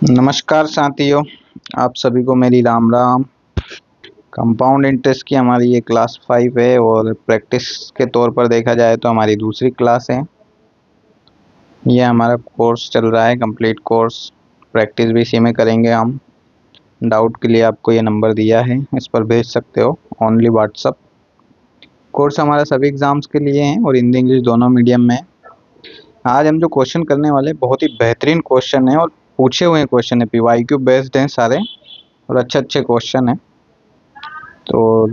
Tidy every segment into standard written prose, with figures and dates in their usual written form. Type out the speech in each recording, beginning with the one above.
नमस्कार साथियों, आप सभी को मेरी राम राम। कंपाउंड इंटरेस्ट की हमारी ये क्लास 5 है और प्रैक्टिस के तौर पर देखा जाए तो हमारी दूसरी क्लास है। ये हमारा कोर्स चल रहा है, कंप्लीट कोर्स। प्रैक्टिस भी इसी में करेंगे हम। डाउट के लिए आपको ये नंबर दिया है, इस पर भेज सकते हो ओनली व्हाट्सअप। कोर्स हमारा सभी एग्ज़ाम्स के लिए है और हिंदी इंग्लिश दोनों मीडियम में है। आज हम जो क्वेश्चन करने वाले बहुत ही बेहतरीन क्वेश्चन है और पूछे हुए क्वेश्चन है, PYQ बेस्ड हैं सारे और अच्छे अच्छे क्वेश्चन है। तो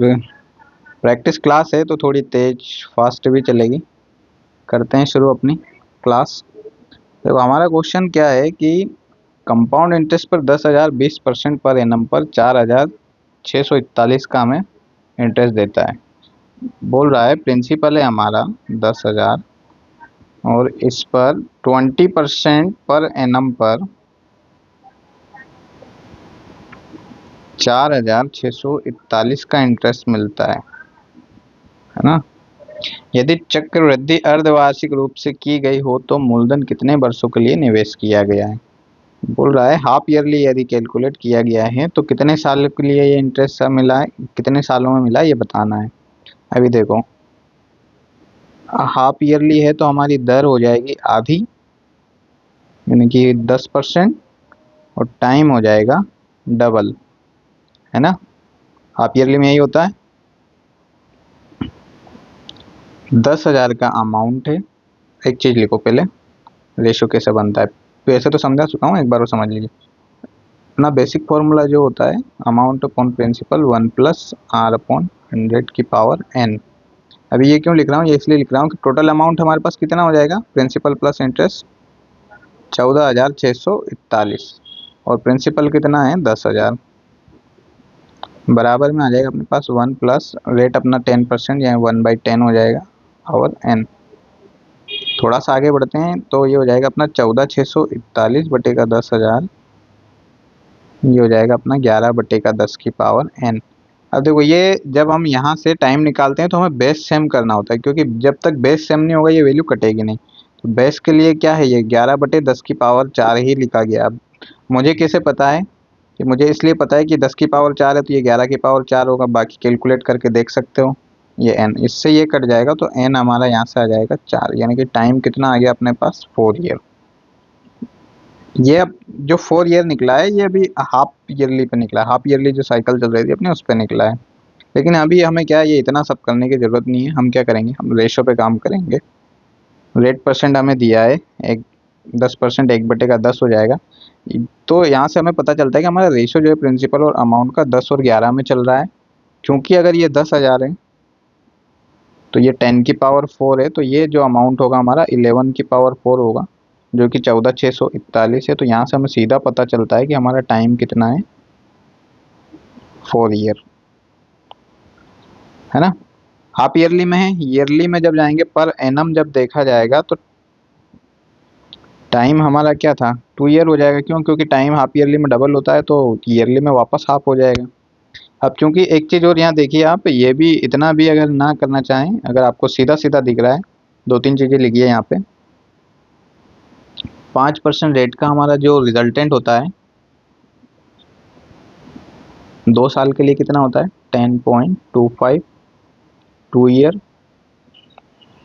प्रैक्टिस क्लास है तो थोड़ी तेज फास्ट भी चलेगी। करते हैं शुरू अपनी क्लास। तो हमारा क्वेश्चन क्या है कि कंपाउंड इंटरेस्ट पर 10,000 20% पर एनम पर 4,641 का हमें इंटरेस्ट देता है। बोल रहा है प्रिंसिपल है हमारा 10,000 और इस पर 20% पर एनम पर 4,641 का इंटरेस्ट मिलता है ना। यदि चक्रवृद्धि अर्धवार्षिक रूप से की गई हो तो मूलधन कितने वर्षों के लिए निवेश किया गया है। बोल रहा है हाफ ईयरली यदि कैलकुलेट किया गया है तो कितने साल के लिए ये इंटरेस्ट मिला है, कितने सालों में मिला है ये बताना है। अभी देखो, हाफ ईयरली है तो हमारी दर हो जाएगी आधी, यानी कि 10%, और टाइम हो जाएगा डबल, है ना। हाफ ईयरली में यही होता है। 10,000 का अमाउंट है। एक चीज़ लिखो पहले, रेशो कैसे बनता है। वैसे तो समझा चुका हूँ, एक बार वो समझ लीजिए। अपना बेसिक फॉर्मूला जो होता है, amount upon principal 1 plus R upon 100 की पावर n। अभी ये क्यों लिख रहा हूँ, ये इसलिए लिख रहा हूँ कि टोटल अमाउंट हमारे पास कितना हो जाएगा, प्रिंसिपल प्लस इंटरेस्ट 14,641 और प्रिंसिपल कितना है 10,000, बराबर में आ जाएगा अपने पास 1 प्लस रेट अपना 10% यानी 1/10 हो जाएगा और n। थोड़ा सा आगे बढ़ते हैं तो ये हो जाएगा अपना 14,641 बटे का 10,000, ये हो जाएगा अपना 11 बटे का 10 की पावर n। अब देखो, ये जब हम यहाँ से टाइम निकालते हैं तो हमें बेस सेम करना होता है, क्योंकि जब तक बेस सेम नहीं होगा ये वैल्यू कटेगी नहीं। तो बेस के लिए क्या है, ये 11 बटे 10 की पावर 4 ही लिखा गया। अब मुझे कैसे पता है कि, मुझे इसलिए पता है कि 10 की पावर 4 है तो ये 11 की पावर 4 होगा। बाकी कैलकुलेट करके देख सकते हो, ये n इससे ये कट जाएगा तो n हमारा यहाँ से आ जाएगा 4, यानी कि टाइम कितना आ गया अपने पास 4 ईयर। ये अब जो 4 ईयर निकला है ये अभी हाफ ईयरली पे निकला है, हाफ ईयरली जो साइकिल चल रही थी अपने उस पर निकला है। लेकिन अभी हमें क्या है, ये इतना सब करने की ज़रूरत नहीं है। हम क्या करेंगे, हम रेशो पे काम करेंगे। रेट परसेंट हमें दिया है एक 10%, 1/10 हो जाएगा। तो यहाँ से हमें पता चलता है कि हमारा रेशो जो है प्रिंसिपल और अमाउंट का 10 और 11 में चल रहा है। क्योंकि अगर ये 10,000 है तो ये 10 की पावर 4 है, तो ये जो अमाउंट होगा हमारा 11 की पावर 4 होगा, जो कि 14,641 है। तो यहाँ से हमें सीधा पता चलता है कि हमारा टाइम कितना है, 4 ईयर, है ना। हाफ ईयरली में है, ईयरली में जब जाएंगे पर एनम जब देखा जाएगा तो टाइम हमारा क्या था, 2 ईयर हो जाएगा। क्यों, क्योंकि टाइम हाफ ईयरली में डबल होता है तो ईयरली में वापस हाफ हो जाएगा। अब क्योंकि एक चीज़ और यहाँ देखिए आप, ये भी इतना भी अगर ना करना चाहें, अगर आपको सीधा सीधा दिख रहा है, 2-3 चीज़ें लिखिए यहाँ पे। 5% रेट का हमारा जो रिजल्टेंट होता है 2 साल के लिए कितना होता है, 10.25, 2 ईयर,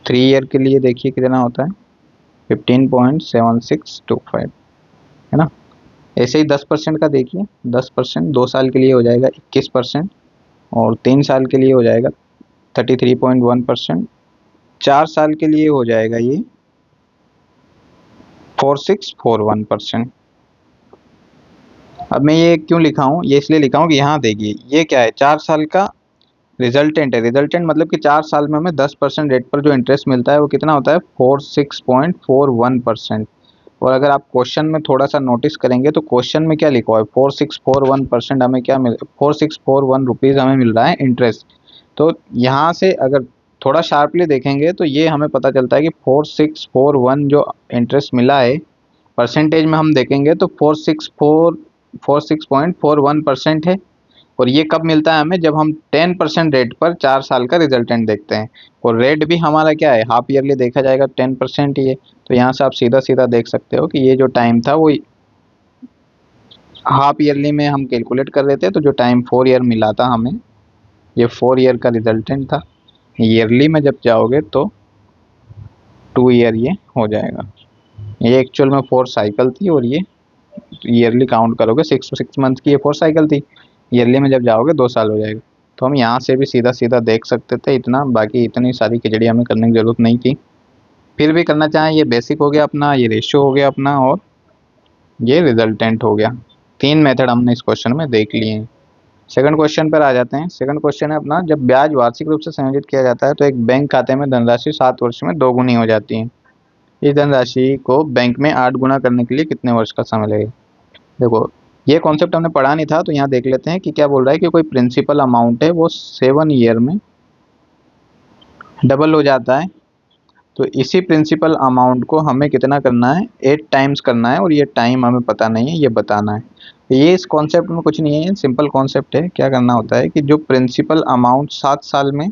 3 ईयर के लिए देखिए कितना होता है, 15.7625, है ना। ऐसे ही 10% का देखिए, 10% 2 साल के लिए हो जाएगा 21%, और 3 साल के लिए हो जाएगा 33.1%, 4 साल के लिए हो जाएगा ये 4641%। अब मैं ये क्यों लिखा हूँ, ये इसलिए लिखा हूँ कि यहाँ देखिए ये क्या है, 4 साल का रिजल्टेंट है। रिजल्टेंट मतलब कि 4 साल में हमें 10% रेट पर जो इंटरेस्ट मिलता है वो कितना होता है, 46.41%। और अगर आप क्वेश्चन में थोड़ा सा नोटिस करेंगे तो क्वेश्चन में क्या लिखा हुआ है, 4641% हमें क्या मिल 4641 रुपीज़ हमें मिल रहा है इंटरेस्ट। तो यहाँ से अगर थोड़ा शार्पली देखेंगे तो ये हमें पता चलता है कि 4641 जो इंटरेस्ट मिला है, परसेंटेज में हम देखेंगे तो 46.41% है। और ये कब मिलता है हमें, जब हम 10% रेट पर 4 साल का रिजल्टेंट देखते हैं। और रेट भी हमारा क्या है, हाफ ईयरली देखा जाएगा, 10% ही है। तो यहाँ से आप सीधा सीधा देख सकते हो कि ये जो टाइम था वो हाफ ईयरली में हम कैलकुलेट कर रहे थे, तो जो टाइम 4 ईयर मिला था हमें, ये 4 ईयर का रिजल्टेंट था। ईयरली में जब जाओगे तो 2 ईयर ये हो जाएगा। ये एक्चुअल में 4 साइकिल थी, और ये ईयरली काउंट करोगे 6 मंथ की ये 4 साइकिल थी। ईयरली में जब जाओगे 2 साल हो जाएगा। तो हम यहाँ से भी सीधा सीधा देख सकते थे इतना, बाकी इतनी सारी खिचड़ी हमें करने की जरूरत नहीं थी। फिर भी करना चाहें, ये बेसिक हो गया अपना, ये रेशियो हो गया अपना, और ये रिजल्टेंट हो गया। 3 मेथड हमने इस क्वेश्चन में देख लिए हैं। सेकंड क्वेश्चन पर आ जाते हैं। सेकंड क्वेश्चन है अपना, जब ब्याज वार्षिक रूप से संयोजित किया जाता है तो एक बैंक खाते में धनराशि 7 वर्ष में 2 गुनी हो जाती है। इस धनराशि को बैंक में 8 गुना करने के लिए कितने वर्ष का समय लगेगा। देखो, ये कॉन्सेप्ट हमने पढ़ा नहीं था, तो यहाँ देख लेते हैं कि क्या बोल रहा है कि कोई प्रिंसिपल अमाउंट है वो 7 ईयर में डबल हो जाता है। तो इसी प्रिंसिपल अमाउंट को हमें कितना करना है, 8 टाइम्स करना है, और ये टाइम हमें पता नहीं है, ये बताना है। ये इस कॉन्सेप्ट में कुछ नहीं है, सिंपल कॉन्सेप्ट है। क्या करना होता है कि जो प्रिंसिपल अमाउंट 7 साल में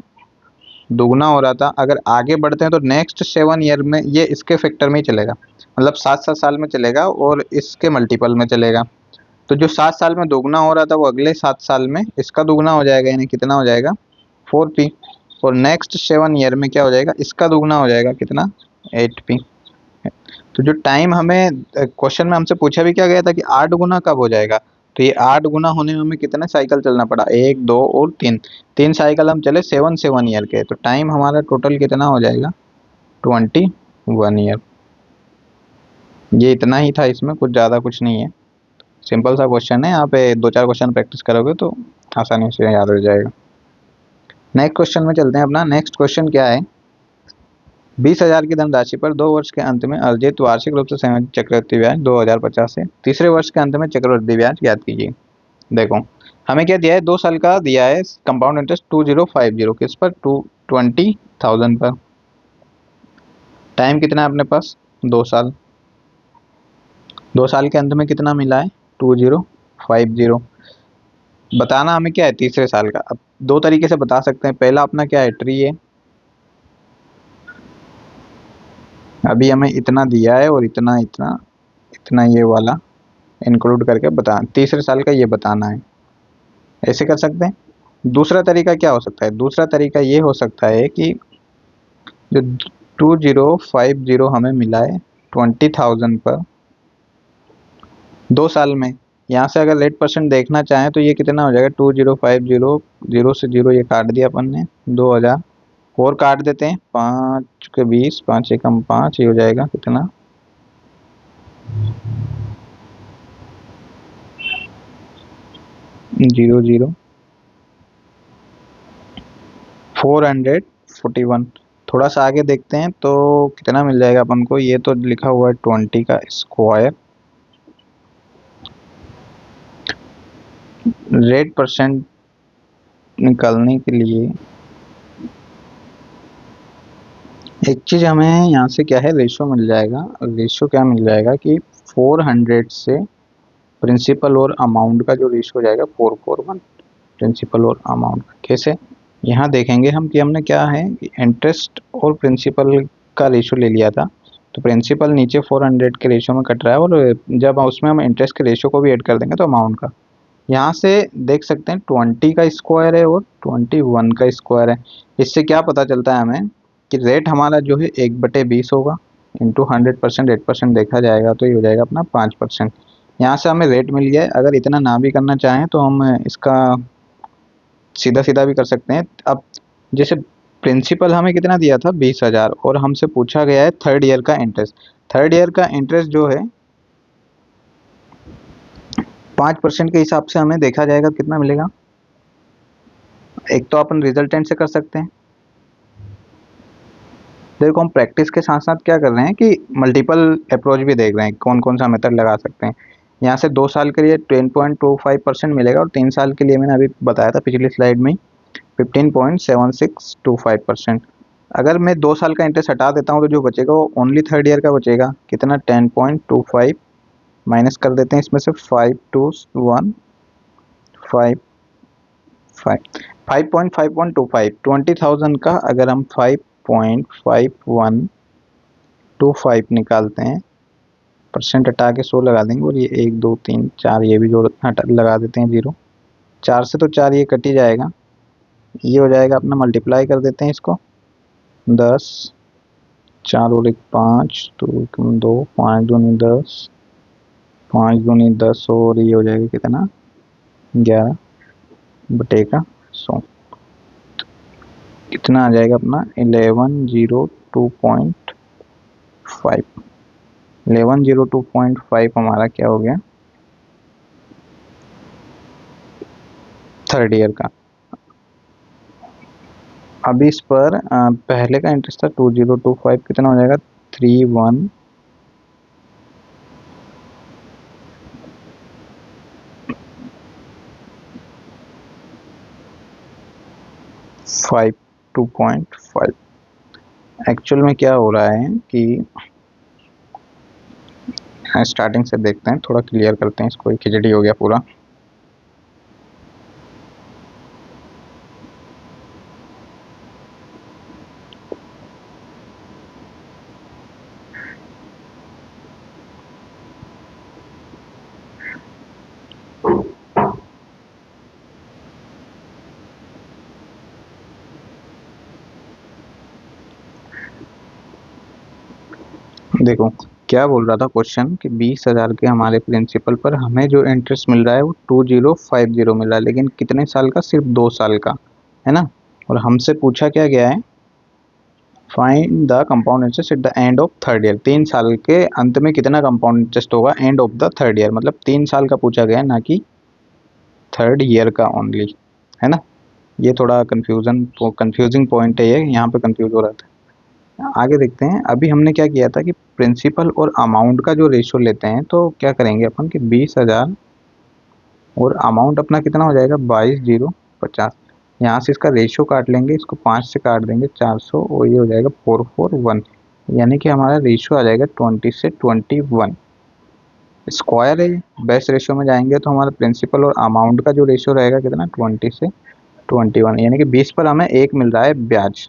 दोगुना हो रहा था, अगर आगे बढ़ते हैं तो नेक्स्ट 7 ईयर में ये इसके फैक्टर में ही चलेगा, मतलब 7 साल में चलेगा और इसके मल्टीपल में चलेगा। तो जो 7 साल में दोगुना हो रहा था वो अगले 7 साल में इसका दोगुना हो जाएगा, यानी कितना हो जाएगा 4p। और नेक्स्ट 7 ईयर में क्या हो जाएगा, इसका दोगुना हो जाएगा, कितना 8p। तो जो टाइम हमें क्वेश्चन में हमसे पूछा भी क्या गया था कि 8 गुना कब हो जाएगा, तो ये 8 गुना होने में हमें कितने साइकिल चलना पड़ा, 1 2 और 3। 3 साइकिल हम चले 7 ईयर के, तो टाइम हमारा टोटल कितना हो जाएगा 21 ईयर। ये इतना ही था, इसमें कुछ ज़्यादा कुछ नहीं है, सिंपल सा क्वेश्चन है। यहाँ पे 2-4 क्वेश्चन प्रैक्टिस करोगे तो आसानी से याद हो जाएगा। नेक्स्ट क्वेश्चन में चलते हैं अपना। नेक्स्ट क्वेश्चन क्या है, 20,000 की धनराशि पर 2 वर्ष के अंत में अर्जित वार्षिक रूप से संयोजित चक्रवृद्धि ब्याज 2050 है। तीसरे वर्ष के अंत में चक्रवृद्धि ब्याज ज्ञात कीजिए। देखो, हमें क्या दिया है, 2 साल का दिया है कंपाउंड इंटरेस्ट 2050, किस पर 20,000 पर। टाइम कितना है अपने पास, 2 साल। 2 साल के अंत में कितना मिला है 2050। बताना हमें क्या है तीसरे साल का। अब 2 तरीके से बता सकते हैं। पहला अपना क्या है, ट्री है, अभी हमें इतना दिया है और इतना इतना इतना ये वाला इंक्लूड करके बता, तीसरे साल का ये बताना है, ऐसे कर सकते हैं। दूसरा तरीका क्या हो सकता है, दूसरा तरीका ये हो सकता है कि जो 2050 हमें मिला है 20,000 पर 2 साल में, यहाँ से अगर रेट परसेंट देखना चाहें तो ये कितना हो जाएगा 2050, 0 से 0 ये काट दिया अपन ने, 2000 और काट देते हैं, 5 के 20, 5 एकम 5, ये हो जाएगा कितना 00 441। थोड़ा सा आगे देखते हैं तो कितना मिल जाएगा अपन को, ये तो लिखा हुआ है 20 का स्क्वायर, रेट परसेंट निकालने के लिए एक चीज़ हमें यहाँ से क्या है, रेशो मिल जाएगा। रेशो क्या मिल जाएगा कि 400 से प्रिंसिपल और अमाउंट का जो रेशो हो जाएगा 441, प्रिंसिपल और अमाउंट का। कैसे, यहाँ देखेंगे हम कि हमने क्या है कि इंटरेस्ट और प्रिंसिपल का रेशो ले लिया था, तो प्रिंसिपल नीचे 400 के रेशो में कट रहा है, और जब उसमें हम इंटरेस्ट के रेशो को भी ऐड कर देंगे तो अमाउंट का, यहाँ से देख सकते हैं 20 का स्क्वायर है और 21 का स्क्वायर है। इससे क्या पता चलता है हमें कि रेट हमारा जो है 1/20 होगा, इंटू 100%, 8% देखा जाएगा तो ये हो जाएगा अपना 5%। यहाँ से हमें रेट मिल गया है। अगर इतना ना भी करना चाहें तो हम इसका सीधा सीधा भी कर सकते हैं। अब जैसे प्रिंसिपल हमें कितना दिया था 20,000, और हमसे पूछा गया है 3rd ईयर का इंटरेस्ट। 3rd ईयर का इंटरेस्ट जो है 5% के हिसाब से हमें देखा जाएगा कितना मिलेगा। एक तो अपन रिजल्टेंट से कर सकते हैं, देखो हम प्रैक्टिस के साथ साथ क्या कर रहे हैं कि मल्टीपल अप्रोच भी देख रहे हैं, कौन कौन सा मेथड लगा सकते हैं। यहाँ से 2 साल के लिए 10.25% मिलेगा, और 3 साल के लिए मैंने अभी बताया था पिछली स्लाइड में 15.7625%। अगर मैं 2 साल का इंटरेस्ट हटा देता हूँ तो जो बचेगा वो ओनली 3rd ईयर का बचेगा, कितना 10.25 माइनस कर देते हैं इसमें से 5215, 5.5.25 20,000 का अगर हम 5.5125 निकालते हैं, परसेंट हटा के 100 लगा देंगे और ये 1 2 3 4 ये भी जोड़ लगा देते हैं 0, 4 से तो 4 ये कट ही जाएगा, ये हो जाएगा अपना, मल्टीप्लाई कर देते हैं इसको, 10 4 और 1 5 तो 2 5 दूनी 10 5 दूनी 10 और ये हो जाएगा कितना 11 बटे का 100, कितना आ जाएगा अपना 1102.5 1102.5 हमारा क्या हो गया थर्ड ईयर का। अभी इस पर पहले का इंटरेस्ट था 2025, कितना हो जाएगा 2.5। एक्चुअल में क्या हो रहा है कि स्टार्टिंग से देखते हैं, थोड़ा क्लियर करते हैं इसको, खिचड़ी हो गया पूरा। देखो क्या बोल रहा था क्वेश्चन कि 20,000 के हमारे प्रिंसिपल पर हमें जो इंटरेस्ट मिल रहा है वो 2050 मिल रहा है, लेकिन कितने साल का, सिर्फ 2 साल का, है ना। और हमसे पूछा क्या गया है, find the compound interest at the end of third year, 3 साल के अंत में कितना कंपाउंड इंटरेस्ट होगा end of the third year, मतलब 3 साल का पूछा गया है, ना कि थर्ड ईयर का ओनली, है ना। ये थोड़ा कंफ्यूजिंग पॉइंट है, ये यहाँ पे कंफ्यूज हो रहा था। आगे देखते हैं। अभी हमने क्या किया था कि प्रिंसिपल और अमाउंट का जो रेशो लेते हैं, तो क्या करेंगे अपन कि 20,000 और अमाउंट अपना कितना हो जाएगा 22,050, यहाँ से इसका रेशो काट लेंगे, इसको 5 से काट देंगे 400 और ये हो जाएगा 441, यानी कि हमारा रेशो आ जाएगा 20 से 21। स्क्वायर है, बेस्ट रेशो में जाएंगे तो हमारा प्रिंसिपल और अमाउंट का जो रेशो रहेगा कितना 20 से 21, यानी कि 20 पर हमें 1 मिल रहा है ब्याज।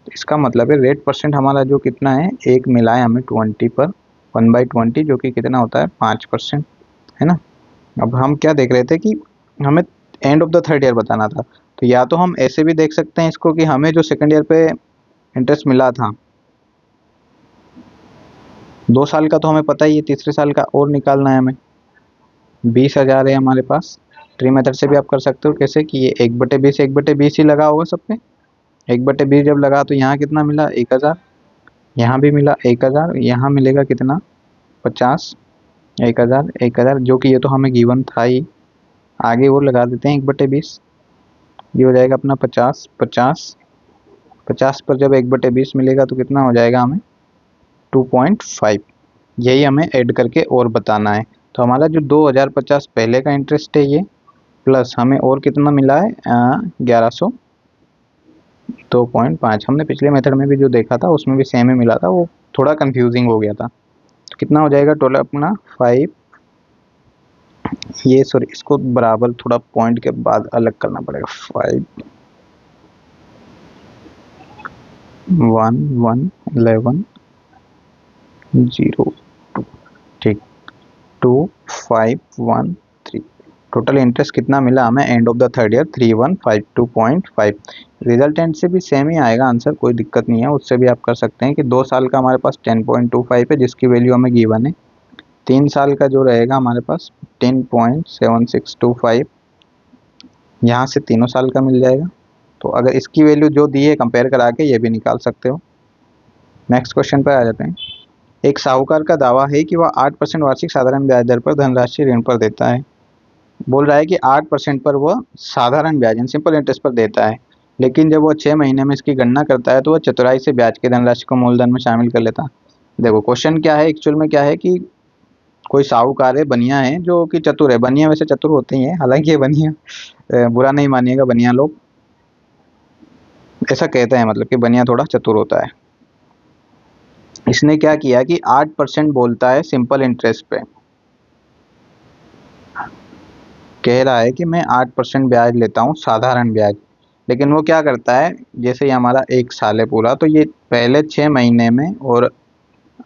इसका मतलब है रेट परसेंट हमारा जो कितना है, 1 मिला है हमें 20 पर 1/20, जो कि कितना होता है 5%, है ना। अब हम क्या देख रहे थे कि हमें end of the third year बताना था, तो या तो हम ऐसे भी देख सकते हैं इसको कि हमें जो सेकंड ईयर पे इंटरेस्ट मिला था 2 साल का, तो हमें पता ही है, तीसरे साल का और निकालना है हमें। 20,000 है हमारे पास, ट्री मेथड से भी आप कर सकते हो, कैसे कि ये 1/20 ही लगा होगा सब पे, 1/20 जब लगा तो यहाँ कितना मिला 1,000, यहाँ भी मिला 1,000, यहाँ मिलेगा कितना 50, 1,000 1,000, जो कि ये तो हमें गिवन था ही। आगे और लगा देते हैं 1/20, ये हो जाएगा अपना 50 50 50 पर जब 1/20 मिलेगा तो कितना हो जाएगा हमें 2.5, यही हमें ऐड करके और बताना है। तो हमारा जो 2,050 पहले का इंटरेस्ट है ये, प्लस हमें और कितना मिला है 1100, 2.5, हमने पिछले मेथड में भी जो देखा था उसमें भी सेम ही मिला था, वो थोड़ा कंफ्यूजिंग हो गया था। तो कितना हो जाएगा टोटल अपना 5, ये सॉरी इसको बराबर थोड़ा पॉइंट के बाद अलग करना पड़ेगा, 5 1 1 11 0 2, ठीक 2 5 1 3, टोटल इंटरेस्ट कितना मिला हमें end of the third year 3152.5। Resultant से भी सेम ही आएगा आंसर, कोई दिक्कत नहीं है, उससे भी आप कर सकते हैं कि 2 साल का हमारे पास 10.25 है जिसकी वैल्यू हमें गिवन है, 3 साल का जो रहेगा हमारे पास 10.7625, यहाँ से तीनों साल का मिल जाएगा। तो अगर इसकी वैल्यू जो दी है कंपेयर करा के ये भी निकाल सकते हो। नेक्स्ट क्वेश्चन पर आ जाते हैं। एक साहूकार का दावा है कि वह 8% वार्षिक साधारण ब्याज दर पर धनराशि ऋण पर देता है। बोल रहा है कि 8% पर वह साधारण ब्याज यानी सिंपल इंटरेस्ट पर देता है, लेकिन जब वह 6 महीने में इसकी गणना करता है तो वह चतुराई से ब्याज की धनराशि को मूलधन में शामिल कर लेता है। देखो क्वेश्चन क्या है, एक्चुअल में क्या है कि कोई साहूकार है, बनिया है जो कि चतुर है, बनिया वैसे चतुर होते ही हैं, हालांकि ये बनिया बुरा नहीं मानिएगा, बनिया लोग ऐसा कहते हैं, मतलब कि बनिया थोड़ा चतुर होता है। इसने क्या किया कि 8% बोलता है सिंपल इंटरेस्ट पे, कह रहा है कि मैं 8% ब्याज लेता हूँ साधारण ब्याज, लेकिन वो क्या करता है, जैसे ये हमारा 1 साल है पूरा, तो ये पहले 6 महीने में और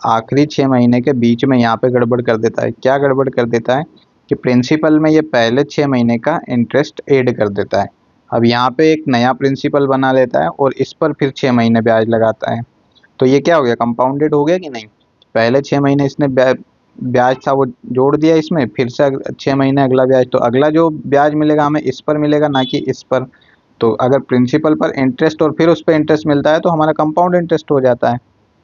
आखिरी 6 महीने के बीच में यहाँ पे गड़बड़ कर देता है। क्या गड़बड़ कर देता है कि प्रिंसिपल में ये पहले 6 महीने का इंटरेस्ट ऐड कर देता है। अब यहाँ पे एक नया प्रिंसिपल बना लेता है और इस पर फिर 6 महीने ब्याज लगाता है। तो ये क्या हो गया, कंपाउंडेड हो गया कि नहीं। पहले 6 महीने इसने ब्याज था वो जोड़ दिया इसमें, फिर से 6 महीने अगला ब्याज, तो अगला जो ब्याज मिलेगा हमें इस पर मिलेगा, ना कि इस पर। तो अगर प्रिंसिपल पर इंटरेस्ट और फिर उस पर इंटरेस्ट मिलता है तो हमारा कंपाउंड इंटरेस्ट हो जाता है।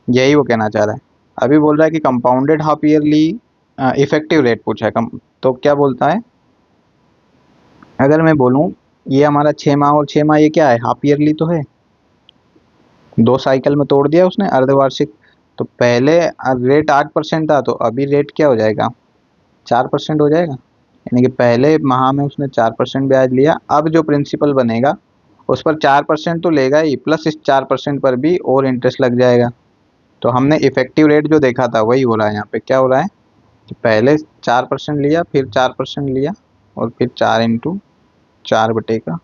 यही वो कहना चाह रहा है। अभी बोल रहा है कि compounded half yearly effective rate पूछा है कम, तो क्या बोलता है, अगर मैं बोलूँ ये हमारा 6 माह और 6 माह ये क्या है, हाफ ईयरली तो है, 2 साइकिल में तोड़ दिया उसने अर्धवार्षिक। तो पहले रेट 8% था, तो अभी रेट क्या हो जाएगा, 4% हो जाएगा। यानी कि पहले माह में उसने 4% ब्याज लिया, अब जो प्रिंसिपल बनेगा उस पर 4% तो लेगा ही, प्लस इस 4% पर भी और इंटरेस्ट लग जाएगा। तो हमने इफेक्टिव रेट जो देखा था वही हो रहा है यहाँ पे। क्या हो रहा है कि पहले 4% लिया, फिर 4% लिया, और फिर 4 × 4/100,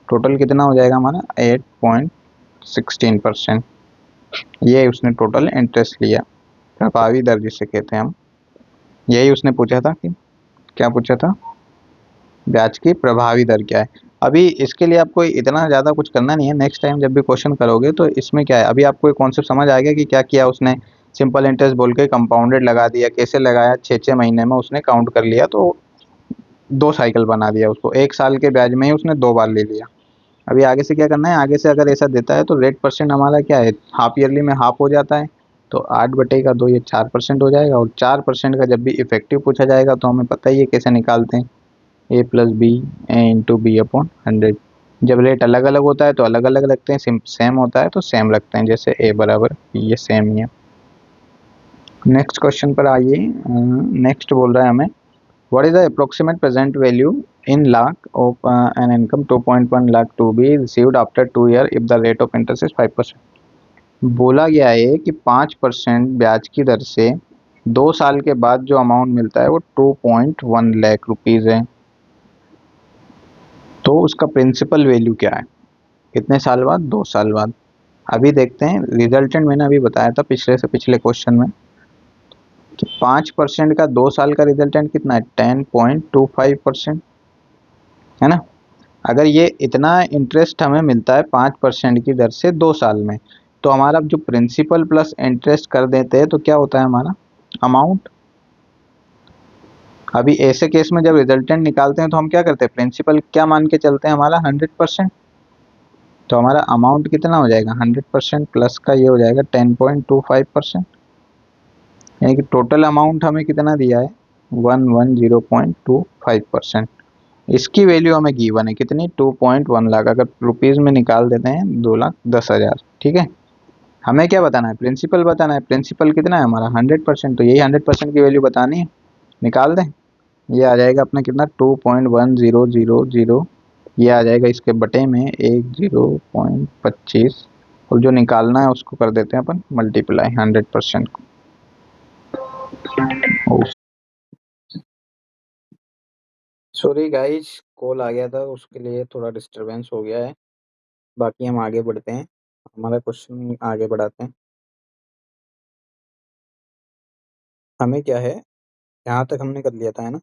टोटल कितना हो जाएगा हमारा 8.16%। ये उसने टोटल इंटरेस्ट लिया, प्रभावी दर जिसे कहते हैं हम। यही उसने पूछा था कि क्या पूछा था, ब्याज की प्रभावी दर क्या है। अभी इसके लिए आपको इतना ज़्यादा कुछ करना नहीं है, नेक्स्ट टाइम जब भी क्वेश्चन करोगे तो इसमें क्या है, अभी आपको एक कॉन्सेप्ट समझ आ गया कि क्या किया उसने, सिंपल इंटरेस्ट बोल के कंपाउंडेड लगा दिया, कैसे लगाया, 6 6 महीने में उसने काउंट कर लिया, तो 2 साइकिल बना दिया उसको, 1 साल के ब्याज में ही उसने 2 बार ले लिया। अभी आगे से क्या करना है, आगे से अगर ऐसा देता है तो रेट परसेंट हमारा क्या है, हाफ ईयरली में हाफ हो जाता है, तो 8/2 ये 4% हो जाएगा, और 4% का जब भी इफेक्टिव पूछा जाएगा तो हमें पता ही है कैसे निकालते हैं, A+B A×B/100। जब रेट अलग अलग होता है तो अलग अलग रखते हैं, सेम होता है तो सेम रखते हैं, जैसे A बराबर B, ये सेम ही है। नेक्स्ट क्वेश्चन पर आइए। नेक्स्ट बोल रहा है हमें, what is the approximate present value in lakh of an income 2.1 lakh to be received after 2 year if the rate of interest is 5%। बोला गया है कि 5% ब्याज की दर से 2 साल के बाद जो अमाउंट मिलता है वो 2.1 लाख रुपीज़ है। तो उसका प्रिंसिपल वैल्यू क्या है, कितने साल बाद, 2 साल बाद। अभी देखते हैं रिजल्टेंट, मैंने अभी बताया था पिछले से पिछले क्वेश्चन में कि 5% का 2 साल का रिजल्टेंट कितना है, 10.25%, है ना। अगर ये इतना इंटरेस्ट हमें मिलता है 5% की दर से 2 साल में, तो हमारा जो प्रिंसिपल प्लस इंटरेस्ट कर देते हैं तो क्या होता है हमारा अमाउंट। अभी ऐसे केस में जब रिजल्टेंट निकालते हैं तो हम क्या करते हैं, प्रिंसिपल क्या मान के चलते हैं, हमारा 100%। तो हमारा अमाउंट कितना हो जाएगा, 100% प्लस का ये हो जाएगा 10.25%। यानी कि टोटल अमाउंट हमें कितना दिया है, 110.25%। इसकी वैल्यू हमें गिवन है कितनी, 2.1 लाख। अगर रुपीज़ में निकाल देते हैं 2,10,000, ठीक है। हमें क्या बताना है, प्रिंसिपल बताना है। प्रिंसिपल कितना है हमारा 100%, तो यही 100% की वैल्यू बतानी है, निकाल दें। ये आ जाएगा अपना कितना, 2.1000, ये आ जाएगा इसके बटे में 10.25, और जो निकालना है उसको कर देते हैं अपन मल्टीप्लाई 100% को। सॉरी गाइस, कॉल आ गया था, उसके लिए थोड़ा डिस्टरबेंस हो गया है। बाकी हम आगे बढ़ते हैं, हमारा क्वेश्चन आगे बढ़ाते हैं। हमें क्या है, यहाँ तक हमने कर लिया था, है ना।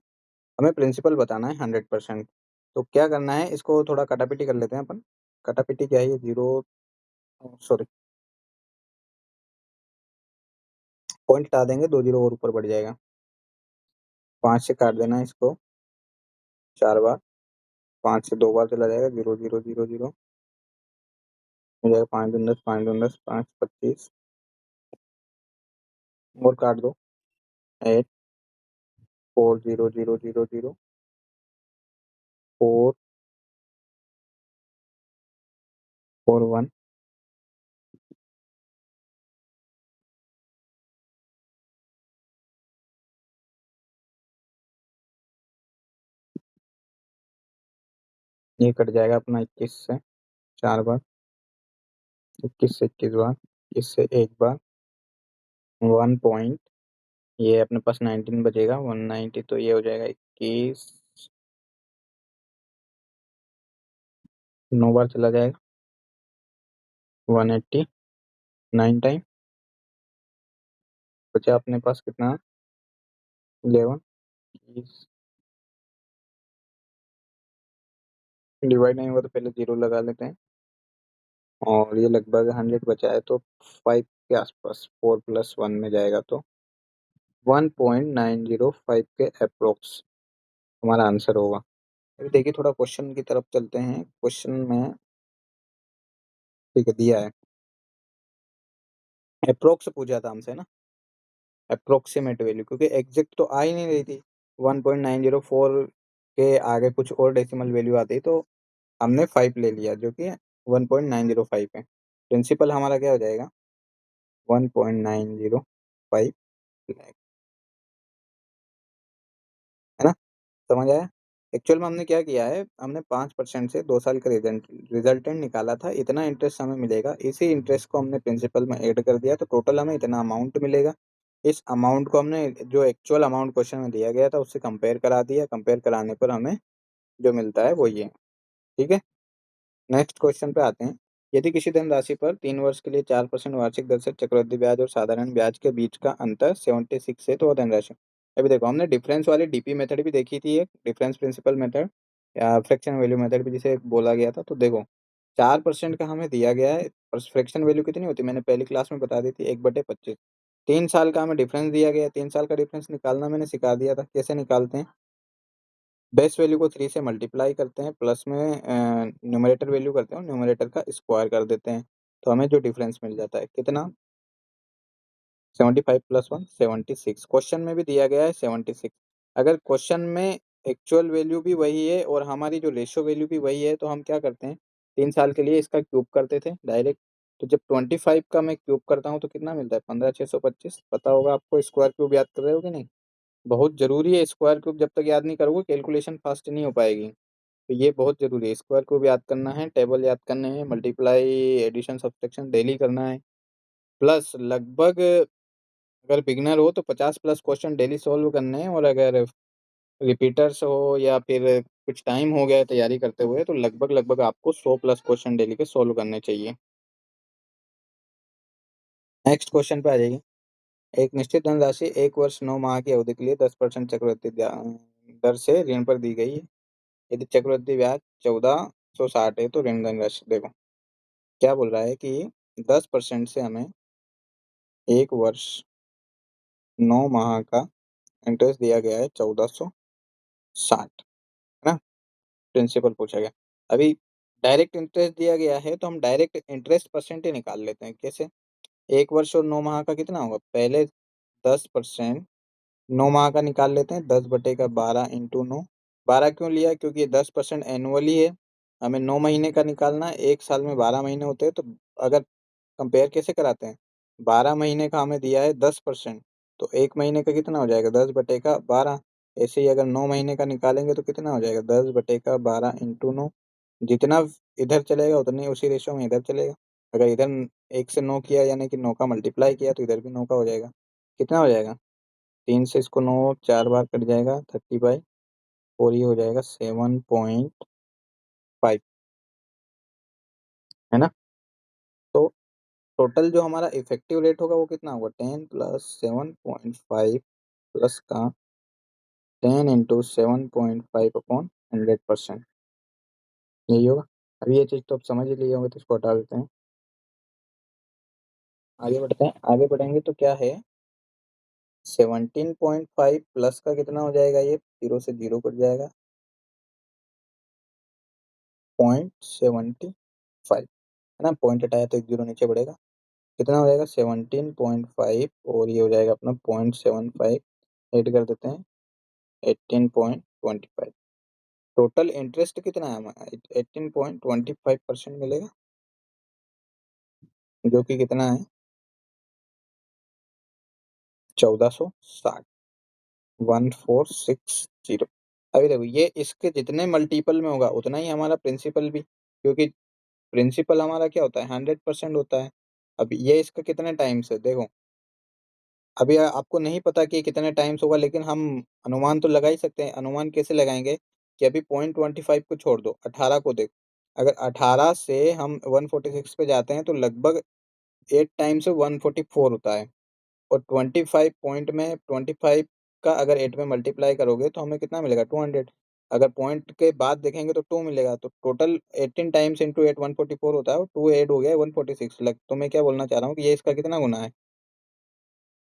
हमें प्रिंसिपल बताना है 100%। तो क्या करना है, इसको थोड़ा कटापिटी कर लेते हैं अपन। कटापिटी क्या है, ये 0, सॉरी, पॉइंट हटा देंगे, 2 0 और ऊपर बढ़ जाएगा। 5 से काट देना है इसको 4 बार, 5 से 2 बार चला जाएगा, 0 0 0 0 हो जाएगा। 5 × 10 5 × 10 5 25, और काट दो 8 4 0 0 0 0 4 4 1, ये कट जाएगा अपना 21 से 4 बार, 21 से 21 बार, 21 से 1 बार, 1 पॉइंट, ये अपने पास 19 बचेगा, 190, तो ये हो जाएगा 21 9 बार चला जाएगा, 180, 9 टाइम बचा अपने पास कितना, 11। डिवाइड नहीं हुआ तो पहले 0 लगा लेते हैं, और ये लगभग 100 बचा है तो 5 के आसपास, 4+1 में जाएगा तो 1.905 के अप्रोक्स हमारा आंसर होगा। अभी देखिए थोड़ा क्वेश्चन की तरफ चलते हैं। क्वेश्चन में ठीक है दिया है, अप्रोक्स पूछा था हमसे ना, अप्रोक्सीमेट वैल्यू, क्योंकि एग्जैक्ट तो आ ही नहीं रही थी। 1.904 के आगे कुछ और डेसिमल वैल्यू आती तो हमने 5 ले लिया, जो कि 1.905 है। प्रिंसिपल हमारा क्या हो जाएगा, 1.905 है ना, समझ आया। एक्चुअल में हमने क्या किया है, हमने 5% से 2 साल का रिजल्टेंट निकाला था, इतना इंटरेस्ट हमें मिलेगा, इसी इंटरेस्ट को हमने प्रिंसिपल में ऐड कर दिया तो टोटल हमें इतना अमाउंट मिलेगा। इस अमाउंट को हमने जो एक्चुअल अमाउंट क्वेश्चन में दिया गया था उससे कंपेयर करा दिया, कंपेयर कराने पर हमें जो मिलता है वो ये है। ठीक है, नेक्स्ट क्वेश्चन पे आते हैं। यदि किसी धनराशि पर 3 वर्ष के लिए 4% वार्षिक दर से चक्रवृद्धि ब्याज और साधारण ब्याज के बीच का अंतर 76 है तो वह धनराशि। अभी देखो हमने डिफरेंस वाली डीपी मेथड भी देखी थी, एक डिफरेंस प्रिंसिपल मेथड या फ्रैक्शन वैल्यू मेथड भी जिसे बोला गया था। तो देखो 4% का हमें दिया गया है और फ्रैक्शन वैल्यू कितनी होती है मैंने पहली क्लास में बता दी थी, 1/25। 3 साल का हमें डिफरेंस दिया गया है, 3 साल का डिफरेंस निकालना मैंने सिखा दिया था, कैसे निकालते हैं। बेस वैल्यू को 3 से मल्टीप्लाई करते हैं, प्लस में न्यूमरेटर वैल्यू करते हैं और न्यूमरेटर का स्क्वायर कर देते हैं, तो हमें जो डिफरेंस मिल जाता है कितना, 75+1 76। क्वेश्चन में भी दिया गया है 76। अगर क्वेश्चन में एक्चुअल वैल्यू भी वही है और हमारी जो रेशियो वैल्यू भी वही है तो हम क्या करते हैं, 3 साल के लिए इसका क्यूब करते थे डायरेक्ट। तो जब 25 का मैं क्यूब करता हूँ तो कितना मिलता है, 15,625। पता होगा आपको, स्क्वायर क्यूब याद कर रहे हो कि नहीं, बहुत जरूरी है स्क्वायर क्यूब, जब तक याद नहीं करोगे कैलकुलेशन फास्ट नहीं हो पाएगी। तो ये बहुत जरूरी है, स्क्वायर क्यूब याद करना है, टेबल याद करने हैं, मल्टीप्लाई एडिशन सब्ट्रैक्शन डेली करना है। प्लस लगभग अगर बिगनर हो तो 50+ क्वेश्चन डेली सॉल्व करने हैं, और अगर रिपीटर्स हो या फिर कुछ टाइम हो गया तैयारी करते हुए तो लगभग लगभग आपको 100+ क्वेश्चन डेली के सॉल्व करने चाहिए। नेक्स्ट क्वेश्चन पे आ जाइए। एक निश्चित धनराशि 1 वर्ष 9 माह की अवधि के लिए 10% चक्रवृद्धि दर से ऋण पर दी गई है। यदि चक्रवृद्धि ब्याज 1460 है तो ऋण धनराशि देखो क्या बोल रहा है कि 10% से हमें 1 वर्ष 9 माह का इंटरेस्ट दिया गया है 1460, है ना। प्रिंसिपल पूछा गया। अभी डायरेक्ट इंटरेस्ट दिया गया है तो हम डायरेक्ट इंटरेस्ट परसेंट ही निकाल लेते हैं। कैसे, 1 वर्ष और 9 माह का कितना होगा, पहले 10%, 9 माह का निकाल लेते हैं, 10/12 इंटू 9। 12 क्यों लिया, क्योंकि ये 10% एनुअली है, हमें 9 महीने का निकालना है, 1 साल में 12 महीने होते हैं। तो अगर कंपेयर कैसे कराते हैं, 12 महीने का हमें दिया है 10%, तो 1 महीने का कितना हो जाएगा, 10/12। ऐसे ही अगर 9 महीने का निकालेंगे तो कितना हो जाएगा, 10/12 इंटू 9। जितना इधर चलेगा उतनी उसी रेशो में इधर चलेगा। अगर इधर 1 से 9 किया यानी कि 9 का मल्टीप्लाई किया तो इधर भी 9 का हो जाएगा। कितना हो जाएगा, 3 से इसको 9 4 बार कट जाएगा, 30/, और ये हो जाएगा 7.5, है ना। तो टोटल जो हमारा इफेक्टिव रेट होगा वो कितना होगा, 10 + 7.5 प्लस का 10 × 7.5/100%, यही होगा। अभी ये चीज़ तो आप समझ ही लिए होंगे तो इसको हटा देते हैं, आगे बढ़ते हैं। आगे बढ़ेंगे तो क्या है, 17.5 प्लस का कितना हो जाएगा, ये 0 से 0 कट जाएगा, 0.75, है ना। पॉइंट हटाया तो 1 0 नीचे बढ़ेगा, कितना हो जाएगा 17.5, और ये हो जाएगा अपना 0.75, ऐड कर देते हैं 18.25। टोटल इंटरेस्ट कितना है हमारा, 18.25% मिलेगा, जो कि कितना है 1460, 1460। अभी देखो ये इसके जितने मल्टीपल में होगा उतना ही हमारा प्रिंसिपल भी, क्योंकि प्रिंसिपल हमारा क्या होता है, 100% होता है। अब ये इसका कितने टाइम्स है देखो, अभी आपको नहीं पता कि कितने टाइम्स होगा, लेकिन हम अनुमान तो लगा ही सकते हैं। अनुमान कैसे लगाएंगे कि अभी 0.25 को छोड़ दो, 18 को देखो, अगर 18 से हम 146 पे जाते हैं तो लगभग 8 टाइम्स 144 होता है। और 25 पॉइंट में 25 का अगर 8 में मल्टीप्लाई करोगे तो हमें कितना मिलेगा, 200। अगर पॉइंट के बाद देखेंगे तो 2 मिलेगा, तो टोटल 18 टाइम्स इंटू 8 144 होता है, और 2 ऐड हो गया 146 लग। तो मैं क्या बोलना चाह रहा हूँ कि ये इसका कितना गुना है,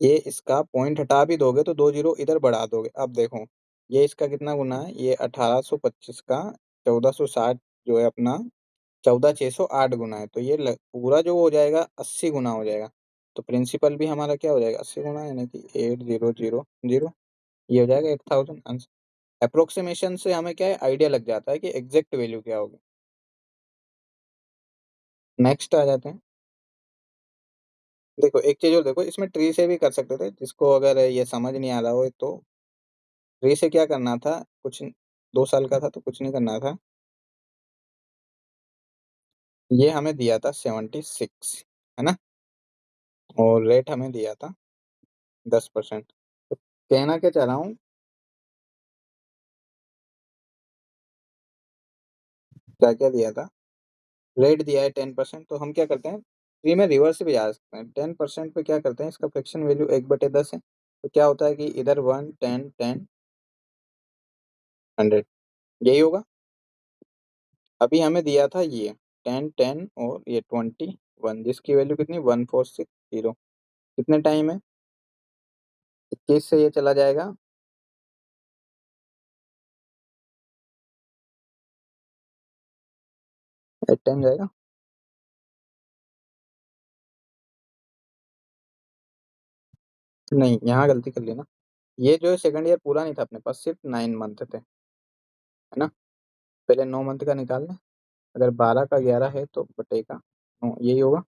ये इसका पॉइंट हटा भी दोगे तो 2 जीरो इधर बढ़ा दोगे। अब देखो ये इसका कितना गुना है, ये 1825 का 1460 जो है अपना 14608 गुना है, तो ये पूरा जो हो जाएगा 80 गुना हो जाएगा। तो प्रिंसिपल भी हमारा क्या हो जाएगा, 80 गुना, यानी कि 8000। ये हो जाएगा 8000 आंसर। अप्रोक्सीमेशन से हमें क्या है, आइडिया लग जाता है कि एग्जैक्ट वैल्यू क्या होगी। नेक्स्ट आ जाते हैं। देखो एक चीज और देखो, इसमें ट्री से भी कर सकते थे, जिसको अगर ये समझ नहीं आ रहा हो तो ट्री से क्या करना था, कुछ 2 साल का था तो कुछ नहीं करना था। ये हमें दिया था 76, है ना, और रेट हमें दिया था 10%। तो कहना क्या चाह रहा हूँ, क्या क्या दिया था, रेट दिया है 10%, तो हम क्या करते हैं, ट्री में रिवर्स भी जा सकते हैं। 10% पे क्या करते हैं, इसका फ्रैक्शन वैल्यू 1/10 है, तो क्या होता है कि इधर 1 10 10 100, यही होगा। अभी हमें दिया था ये 10 10 और ये 21, जिसकी वैल्यू कितनी, 1460। कितने टाइम है, 21 से ये चला जाएगा, 8 टाइम जाएगा। नहीं, यहाँ गलती कर ली ना, ये जो है सेकंड ईयर पूरा नहीं था अपने पास, सिर्फ 9 मंथ थे, है ना। पहले 9 मंथ का निकाल लें, अगर 12 का 11 है तो बटेगा 9, यही होगा।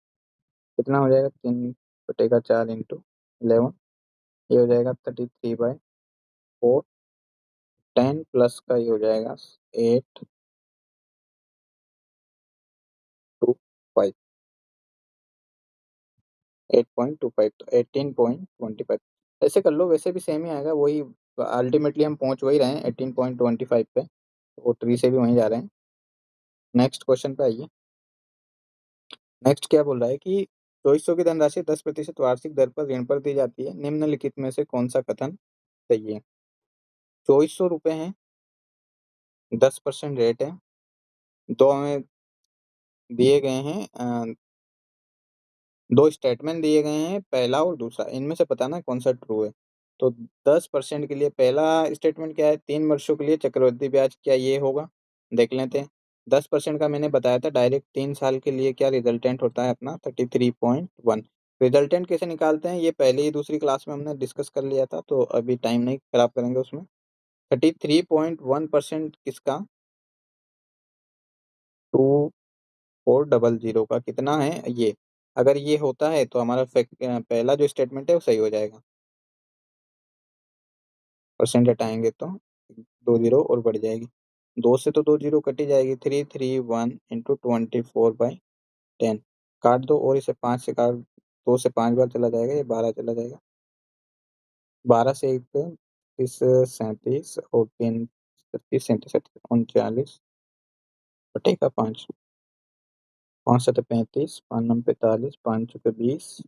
कितना हो जाएगा, 3/4 इंटू 11, ये हो जाएगा 33/4। 10 प्लस का ये हो जाएगा 825, 8.25, तो 18.25। ऐसे कर लो, वैसे भी सेम ही आएगा वही, अल्टीमेटली हम पहुंच वही रहे हैं 18.25 पे, तो वो ट्री से भी वहीं जा रहे हैं। नेक्स्ट क्वेश्चन पे आइए। नेक्स्ट क्या बोल रहा है कि 2400 की धनराशि 10% वार्षिक दर पर ऋण पर दी जाती है, निम्नलिखित में से कौन सा कथन सही है। 2400 रुपये हैं, 10% रेट है, दो हमें दिए गए हैं, दो स्टेटमेंट दिए गए हैं, पहला और दूसरा, इनमें से बताना कौन सा ट्रू है। तो 10% के लिए पहला स्टेटमेंट क्या है, 3 वर्षों के लिए चक्रवृद्धि ब्याज, क्या ये होगा, देख लेते हैं। 10% का मैंने बताया था डायरेक्ट, 3 साल के लिए क्या रिजल्टेंट होता है अपना 33.1। रिजल्टेंट कैसे निकालते हैं, ये पहले ही दूसरी क्लास में हमने डिस्कस कर लिया था, तो अभी टाइम नहीं खराब करेंगे उसमें। 33.1% किसका, 2400 का कितना है ये। अगर ये होता है तो हमारा पहला जो स्टेटमेंट है वो सही हो जाएगा। परसेंट हटाएंगे तो 2 जीरो और बढ़ जाएगी, 2 से तो 2 जीरो कटी जाएगी, 331 इंटू 24/10। काट दो, और इसे 5 से काट, 2 से 5 बार चला जाएगा, ये 12 चला जाएगा। 12 से 1 30 37, और 3 37 39 बटेगा 5, 5 7 35, 5 9 45, 5 6 20,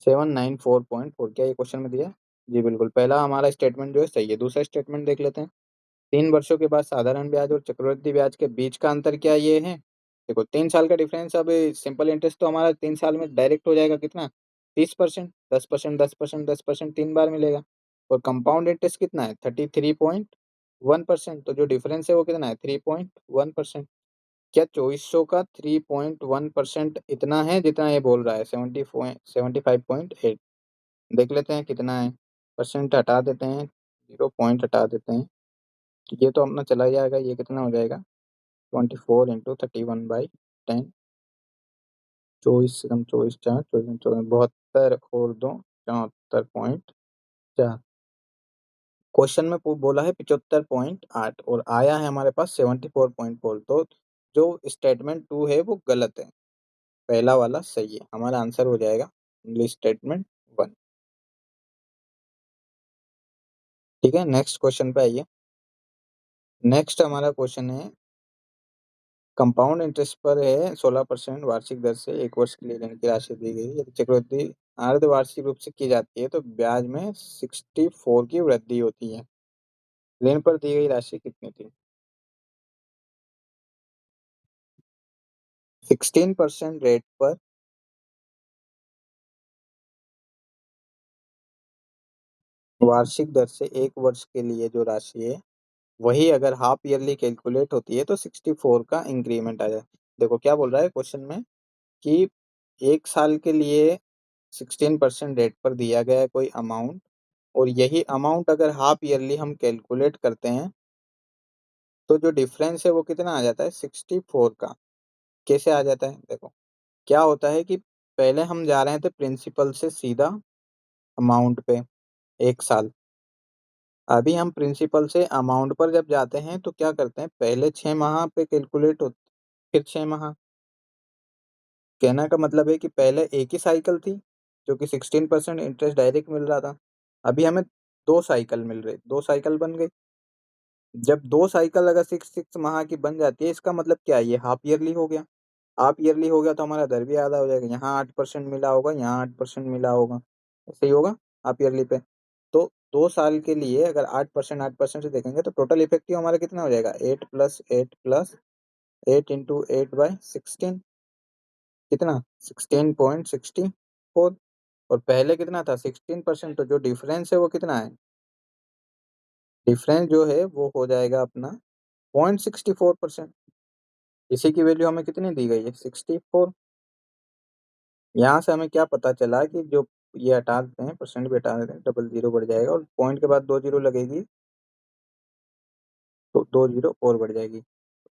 794.4, क्या ये क्वेश्चन में दिया है? जी बिल्कुल, पहला हमारा स्टेटमेंट जो है सही है। दूसरा स्टेटमेंट देख लेते हैं। 3 वर्षों के बाद साधारण ब्याज और चक्रवृद्धि ब्याज के बीच का अंतर क्या ये है। देखो 3 साल का डिफरेंस, अब सिंपल इंटरेस्ट तो हमारा 3 साल में डायरेक्ट हो जाएगा कितना, 30%, 10%, 10%, 10%, 3 बार मिलेगा। और कंपाउंड इंटरेस्ट कितना है, 33.1%, तो जो डिफरेंस है वो कितना है, 3.1%। क्या 2400 का 3.1% इतना है जितना ये बोल रहा है, 75.8। देख लेते हैं कितना है, परसेंट हटा देते हैं, 0 पॉइंट हटा देते हैं, तो ये तो अपना चला जाएगा, ये कितना हो जाएगा, 24 इंटू 31/10। 24 से कम 24 4, 24 72, और 2 74.4। क्वेश्चन में बोला है 75.8 और आया है हमारे पास 74.4, तो जो स्टेटमेंट 2 है वो गलत है, पहला वाला सही है। हमारा आंसर हो जाएगा इंग्लिश स्टेटमेंट 1। ठीक है, नेक्स्ट क्वेश्चन पे आइए। नेक्स्ट हमारा क्वेश्चन है कंपाउंड इंटरेस्ट पर है 16% वार्षिक दर से 1 वर्ष के लिए ऋण की राशि दी गई। यदि चक्रवृद्धि अर्धवार्षिक रूप से की जाती है तो ब्याज में 64 की वृद्धि होती है। ऋण पर दी गई राशि कितनी थी? 16% रेट पर वार्षिक दर से 1 वर्ष के लिए जो राशि है वही अगर हाफ ईयरली कैलकुलेट होती है तो 64 का इंक्रीमेंट आ जाए। देखो क्या बोल रहा है क्वेश्चन में कि 1 साल के लिए 16% रेट पर दिया गया है कोई अमाउंट, और यही अमाउंट अगर हाफ ईयरली हम कैलकुलेट करते हैं तो जो डिफरेंस है वो कितना आ जाता है? 64 का। कैसे आ जाता है? देखो क्या होता है कि पहले हम जा रहे थे प्रिंसिपल से सीधा अमाउंट पे 1 साल। अभी हम प्रिंसिपल से अमाउंट पर जब जाते हैं तो क्या करते हैं, पहले 6 माह पे कैलकुलेट हो, फिर 6 माह। कहने का मतलब है कि पहले एक ही साइकिल थी जो कि 16% इंटरेस्ट डायरेक्ट मिल रहा था। अभी हमें 2 साइकिल मिल रही, 2 साइकिल बन गई। जब 2 साइकिल अगर 6 6 माह की बन जाती है इसका मतलब क्या है? ये हाफ ईयरली हो गया। हाफ ईयरली हो गया तो हमारा दर भी आधा हो जाएगा। यहाँ 8% मिला होगा, यहाँ 8% मिला होगा, ऐसे ही होगा हाफ ईयरली पे। तो 2 साल के लिए अगर 8% से देखेंगे तो टोटल इफेक्टिव हमारा कितना हो जाएगा? 8 + 8 + 8 × 8/16। कितना? 16.64। और पहले कितना था? 16%। तो जो डिफरेंस है वो कितना है? डिफरेंस जो है वो हो जाएगा अपना 0.64%। इसी की वैल्यू हमें कितनी दी गई है? 64। यहाँ से हमें क्या पता चला कि जो ये हटा देते हैं, परसेंट भी हटा देते हैं, डबल जीरो बढ़ जाएगा और पॉइंट के बाद 2 जीरो लगेगी तो 2 जीरो और बढ़ जाएगी।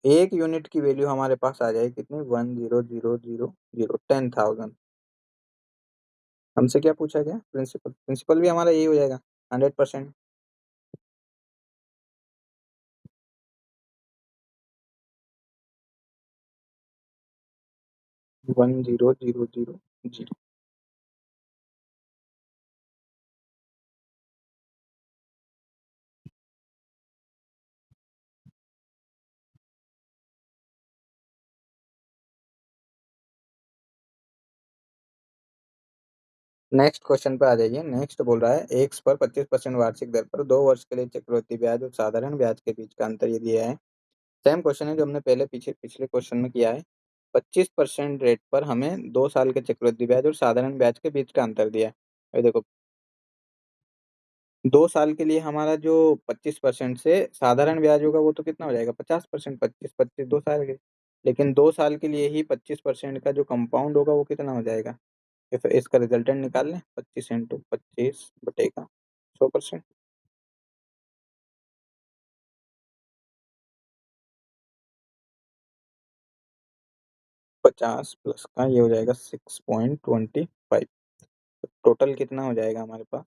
1 यूनिट की वैल्यू हमारे पास आ जाएगी कितनी? 1,000,000 10,000। हमसे क्या पूछा गया? प्रिंसिपल। प्रिंसिपल भी हमारा यही हो जाएगा 100%। 10,000,000। नेक्स्ट क्वेश्चन पे आ जाइए। नेक्स्ट बोल रहा है एक्स पर 25% वार्षिक दर पर 2 वर्ष के लिए चक्रवृद्धि ब्याज और साधारण ब्याज के बीच का अंतर ये दिया है। सेम क्वेश्चन है जो हमने पहले पिछले क्वेश्चन में किया है। 25% रेट पर हमें 2 साल के चक्रवृद्धि ब्याज और साधारण ब्याज के बीच का अंतर दिया है। ये देखो 2 साल के लिए हमारा जो 25% से साधारण ब्याज होगा वो तो कितना हो जाएगा? 50%। 25 2 साल के, लेकिन 2 साल के लिए ही 25% का जो कंपाउंड होगा वो कितना हो जाएगा? इसका रिजल्टेंट निकाल लें। 25 × 25 / 100%। 50 प्लस का ये हो जाएगा 6.25। टोटल कितना हो जाएगा हमारे पास?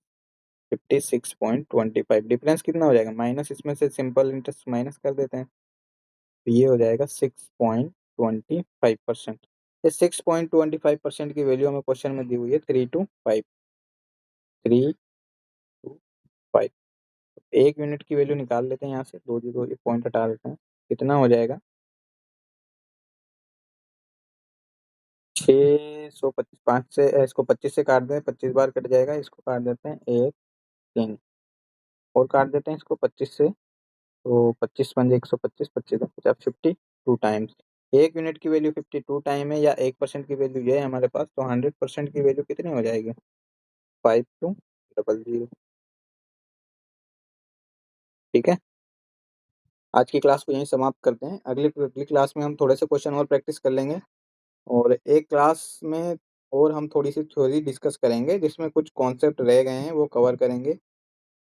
56.25। डिफरेंस कितना हो जाएगा? माइनस, इसमें से सिंपल इंटरेस्ट माइनस कर देते हैं तो ये हो जाएगा 6.25%। इस 6.25% की वैल्यू हमें क्वेश्चन में दी हुई है 325। 325 1 यूनिट की वैल्यू निकाल लेते हैं यहाँ से, 2 जीरो एक पॉइंट हटा देते हैं। कितना हो जाएगा? 625। 5 से इसको 25 से काट दें, 25 बार कट जाएगा। इसको काट देते हैं 1 3 और काट देते हैं इसको 25 से, तो 25 × 125, 25 52 टाइम्स। 1 यूनिट की वैल्यू 52 टाइम है या 1% की वैल्यू ये है हमारे पास, तो 100% की वैल्यू कितनी हो जाएगी? 5200। ठीक है, आज की क्लास को यहीं समाप्त करते हैं। अगली क्लास में हम थोड़े से क्वेश्चन और प्रैक्टिस कर लेंगे, और एक क्लास में और हम थोड़ी सी थ्योरी डिस्कस करेंगे जिसमें कुछ कॉन्सेप्ट रह गए हैं वो कवर करेंगे,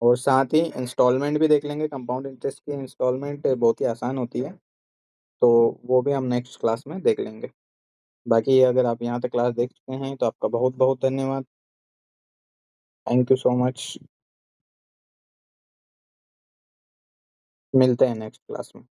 और साथ ही इंस्टॉलमेंट भी देख लेंगे। कंपाउंड इंटरेस्ट की इंस्टॉलमेंट बहुत ही आसान होती है, तो वो भी हम नेक्स्ट क्लास में देख लेंगे। बाकी अगर आप यहाँ तक क्लास देख चुके हैं तो आपका बहुत बहुत धन्यवाद। Thank you so much. मिलते हैं नेक्स्ट क्लास में।